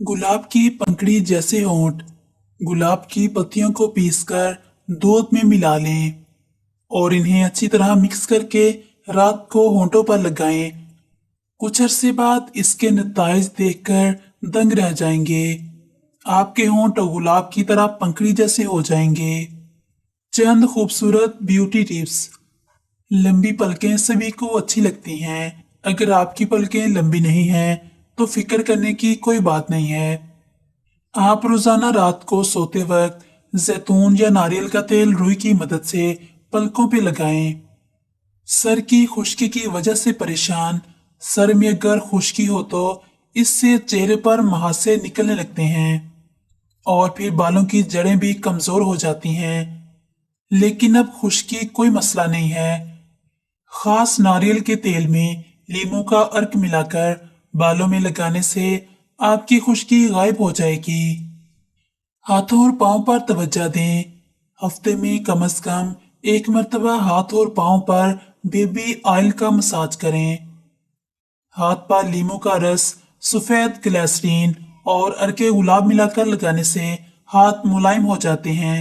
गुलाब की पंखड़ी जैसे होंठ। गुलाब की पत्तियों को पीसकर दूध में मिला लें और इन्हें अच्छी तरह मिक्स करके रात को होंठों पर लगाएं। कुछ अरसे बाद इसके नताइज देखकर दंग रह जाएंगे। आपके होंठ गुलाब की तरह पंखड़ी जैसे हो जाएंगे। चंद खूबसूरत ब्यूटी टिप्स। लंबी पलकें सभी को अच्छी लगती हैं। अगर आपकी पलकें लंबी नहीं हैं तो फिक्र करने की कोई बात नहीं है। आप रोजाना रात को सोते वक्त जैतून या नारियल का तेल रुई की मदद से पलकों पे लगाएं। सर की खुश्की की वजह से परेशान। सर में अगर खुश्की हो तो इससे चेहरे पर महासे निकलने लगते हैं और फिर बालों की जड़ें भी कमजोर हो जाती हैं। लेकिन अब खुश्की कोई मसला नहीं है। खास नारियल के तेल में लीमू का अर्क मिलाकर बालों में लगाने से आपकी खुश्की गायब हो जाएगी। हाथों और पांव पर तवज्जो दें। हफ्ते में कम से कम एक मर्तबा हाथ और पांव पर बेबी ऑयल का मसाज करें। हाथ पर लीमू का रस, सफेद ग्लिसरीन और अर्के गुलाब मिलाकर लगाने से हाथ मुलायम हो जाते हैं।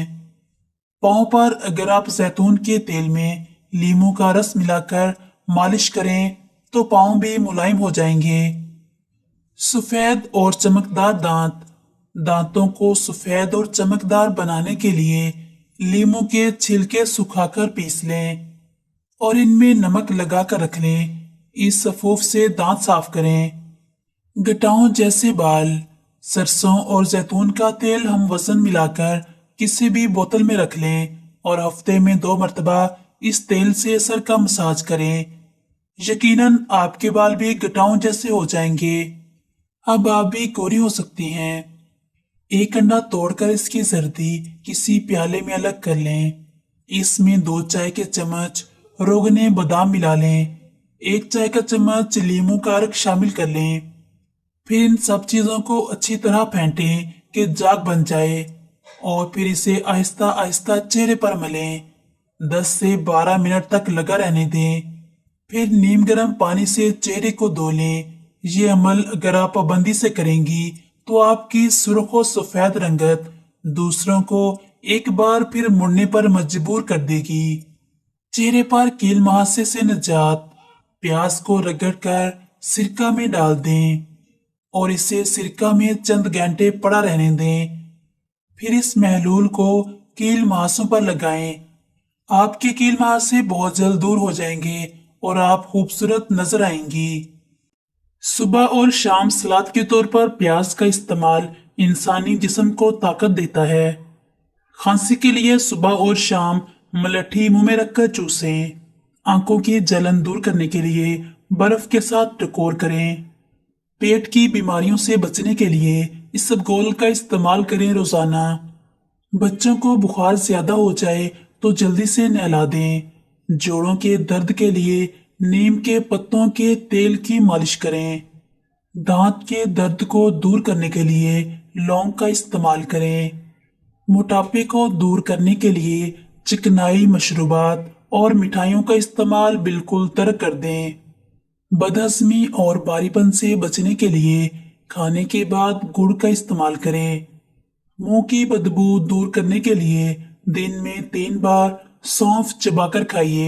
पांव पर अगर आप जैतून के तेल में लीमू का रस मिलाकर मालिश करें तो पांव भी मुलायम हो जाएंगे। सफेद और चमकदार दांत। दांतों को सफेद और चमकदार बनाने के लिए लीमू के छिलके सुखाकर पीस लें और इनमें नमक लगाकर रख लें। इस सफूफ से दांत साफ करें। गटाओं जैसे बाल। सरसों और जैतून का तेल हम वजन मिलाकर किसी भी बोतल में रख लें और हफ्ते में 2 मरतबा इस तेल से सर का मसाज करें। यकीनन आपके बाल भी गटाओं जैसे हो जाएंगे। अब आप भी गोरी हो सकती हैं। एक अंडा तोड़कर इसकी जर्दी किसी प्याले में अलग कर लें। इसमें 2 चाय के चम्मच रोगने बादाम मिला लें। 1 चाय का चम्मच लीमू का अर्क शामिल कर लें। फिर इन सब चीजों को अच्छी तरह फेंटें कि जाग बन जाए और फिर इसे आहिस्ता आहिस्ता चेहरे पर मलें। 10 से 12 मिनट तक लगा रहने दें। फिर नीम गर्म पानी से चेहरे को धो लें। ये अमल अगर आप पाबंदी से करेंगी तो आपकी सुर्ख और सफेद रंगत दूसरों को एक बार फिर मुड़ने पर मजबूर कर देगी। चेहरे पर कील मुहासे से निजात। प्याज को रगड़कर सिरका में डाल दें और इसे सिरका में चंद घंटे पड़ा रहने दें। फिर इस महलूल को कील मुहासों पर लगाएं। आपके कील मुहासे बहुत जल्द दूर हो जाएंगे और आप खूबसूरत नजर आएंगी। सुबह और शाम सलाद के तौर पर प्याज का इस्तेमाल इंसानी जिस्म को ताकत देता है। खांसी के लिए सुबह और शाम मलठी मुंह में रखकर चूसें। आंखों की जलन दूर करने के लिए बर्फ के साथ टकोर करें। पेट की बीमारियों से बचने के लिए इसबगोल का इस्तेमाल करें रोजाना। बच्चों को बुखार ज्यादा हो जाए तो जल्दी से नहला दें। जोड़ों के दर्द के लिए नीम के पत्तों के तेल की मालिश करें। दांत के दर्द को दूर करने के लिए लौंग का इस्तेमाल करें। मोटापे को दूर करने के लिए चिकनाई मशरूबात और मिठाइयों का इस्तेमाल बिल्कुल तर्क कर दें। बदहजमी और बारीपन से बचने के लिए खाने के बाद गुड़ का इस्तेमाल करें। मुंह की बदबू दूर करने के लिए दिन में 3 बार सौंफ चबाकर खाइए।